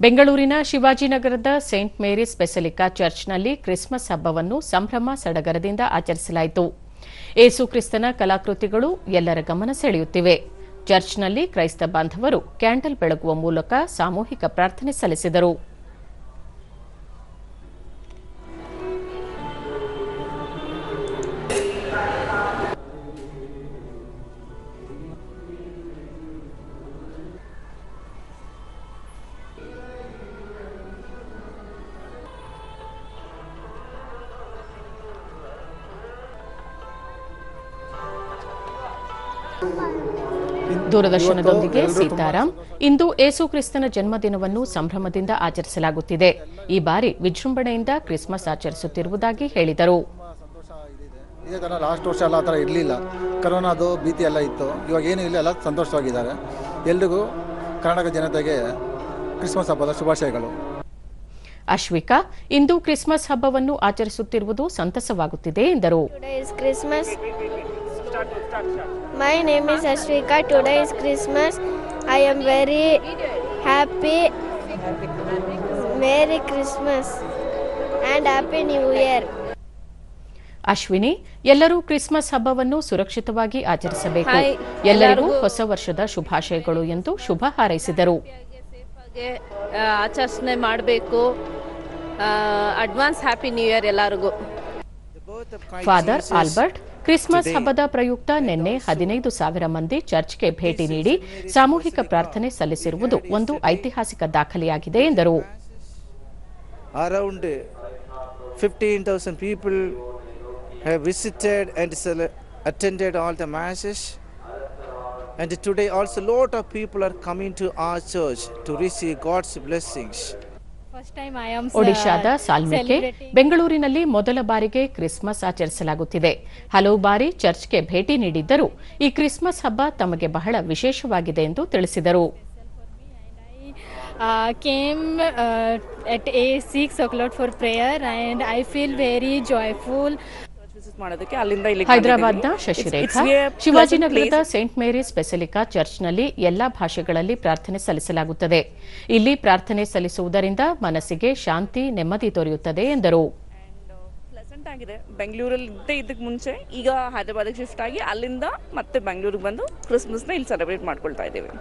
ಬೆಂಗಳೂರಿನ ಶಿವಾಜಿನಗರದ Saint Mary's basilica ಚರ್ಚ್ನಲ್ಲಿ Christmas ಹಬ್ಬವನ್ನು ಸಂಭ್ರಮ ಸಡಗರದಿಂದ ಆಚರಿಸಲಾಯಿತು. ಏಸು ಕ್ರಿಸ್ತನ ಕಲಾಕೃತಿಗಳು ಎಲ್ಲರ ಗಮನ ಸೆಳೆಯುತ್ತಿವೆ. ಚರ್ಚ್ನಲ್ಲಿ ಕ್ರೈಸ್ತ ಬಾಂಧವರು ಕ್ಯಾಂಡಲ್ ಬೆಳಗುವ ಮೂಲಕ ಸಾಮೂಹಿಕ ಪ್ರಾರ್ಥನೆ ಸಲ್ಲಿಸಿದರು. ದೂರದರ್ಶನದೊಂದಿಗೆ ಸೀತಾರಾಮ್. ಇಂದು ಏಸು ಕ್ರಿಸ್ತನ ಜನ್ಮದಿನವನ್ನು ಸಂಭ್ರಮದಿಂದ ಆಚರಿಸಲಾಗುತ್ತಿದೆ. ಈ ಬಾರಿ ವಿಜೃಂಭಣೆಯಿಂದ ಕ್ರಿಸ್ಮಸ್ ಆಚರಿಸುತ್ತಿರುವುದಾಗಿ ಹೇಳಿದರು. ಲಾಸ್ಟ್ ವರ್ಷ ಎಲ್ಲ ಆ ಥರ ಇರಲಿಲ್ಲ, ಕರೋನಾದು ಭೀತಿ ಎಲ್ಲ ಇತ್ತು. ಇವಾಗ ಏನೂ ಇಲ್ಲ, ಎಲ್ಲ ಸಂತೋಷವಾಗಿದ್ದಾರೆ. ಎಲ್ರಿಗೂ ಕರ್ನಾಟಕ ಜನತೆಗೆ ಕ್ರಿಸ್ಮಸ್ ಹಬ್ಬದ ಶುಭಾಶಯಗಳು. ಅಶ್ವಿಕಾ, ಇಂದು ಕ್ರಿಸ್ಮಸ್ ಹಬ್ಬವನ್ನು ಆಚರಿಸುತ್ತಿರುವುದು ಸಂತಸವಾಗುತ್ತಿದೆ ಎಂದರು. My name is Ashwika. Today is Christmas. I am very happy. Merry Christmas and Happy New Year. Ashwini, ಎಲ್ಲರೂ ಕ್ರಿಸ್ಮಸ್ ಹಬ್ಬವನ್ನು ಸುರಕ್ಷಿತವಾಗಿ ಆಚರಿಸಬೇಕು. ಎಲ್ಲರಿಗೂ ಹೊಸ ವರ್ಷದ ಶುಭಾಶಯಗಳು ಎಂದು ಶುಭ ಹಾರೈಸಿದರು. ಆಚರಣೆ ಮಾಡಬೇಕು. ಅಡ್ವಾನ್ಸ್ ಹ್ಯಾಪಿ ನ್ಯೂ ಇಯರ್ ಎಲ್ಲರಿಗೂ. ಫಾದರ್ ಆಲ್ಬರ್ಟ್, ಕ್ರಿಸ್ಮಸ್ ಹಬ್ಬದ ಪ್ರಯುಕ್ತ ನಿನ್ನೆ 15,000 ಮಂದಿ ಚರ್ಚ್ಗೆ ಭೇಟಿ ನೀಡಿ ಸಾಮೂಹಿಕ ಪ್ರಾರ್ಥನೆ ಸಲ್ಲಿಸಿರುವುದು ಒಂದು ಐತಿಹಾಸಿಕ ದಾಖಲೆಯಾಗಿದೆ ಎಂದರು. Around 15,000 people have visited and attended all the masses, and today also a lot of people are coming to our church to receive God's blessings. ಒಡಿಶಾದ ಸಾಲ್ಮೆಕೆ, ಬೆಂಗಳೂರಿನಲ್ಲಿ ಮೊದಲ ಬಾರಿಗೆ ಕ್ರಿಸ್ಮಸ್ ಆಚರಿಸಲಾಗುತ್ತಿದೆ. ಹಲವು ಬಾರಿ ಚರ್ಚ್ಗೆ ಭೇಟಿ ನೀಡಿದ್ದರೂ ಈ ಕ್ರಿಸ್ಮಸ್ ಹಬ್ಬ ತಮಗೆ ಬಹಳ ವಿಶೇಷವಾಗಿದೆ ಎಂದು ತಿಳಿಸಿದರು. Came at 6 o'clock for prayer and I feel very joyful. ಹೈದರಾಬಾದ್ನ ಶಶಿರೇಖಾ, ಶಿವಾಜಿನಗರದ ಸೇಂಟ್ ಮೇರೀಸ್ ಬೆಸಲಿಕಾ ಚರ್ಚ್ನಲ್ಲಿ ಎಲ್ಲಾ ಭಾಷೆಗಳಲ್ಲಿ ಪ್ರಾರ್ಥನೆ ಸಲ್ಲಿಸಲಾಗುತ್ತದೆ. ಇಲ್ಲಿ ಪ್ರಾರ್ಥನೆ ಸಲ್ಲಿಸುವುದರಿಂದ ಮನಸ್ಸಿಗೆ ಶಾಂತಿ, ನೆಮ್ಮದಿ ದೊರೆಯುತ್ತದೆ ಎಂದರು. ಪ್ಲೆಸೆಂಟ್ ಆಗಿದೆ. ಬೆಂಗಳೂರಲ್ಲಿ ಇದಕ್ಕೆ ಮುಂಚೆ ಈಗ ಹೈದರಾಬಾದ್ಗೆ ಶಿಫ್ಟ್ ಆಗಿ ಅಲ್ಲಿಂದ ಮತ್ತೆ ಬೆಂಗಳೂರಿಗೆ ಬಂದು ಕ್ರಿಸ್ಮಸ್ನ ಇಲ್ಲಿ ಸೆಲೆಬ್ರೇಟ್ ಮಾಡ್ಕೊಳ್ತಾ ಇದ್ದೀವಿ.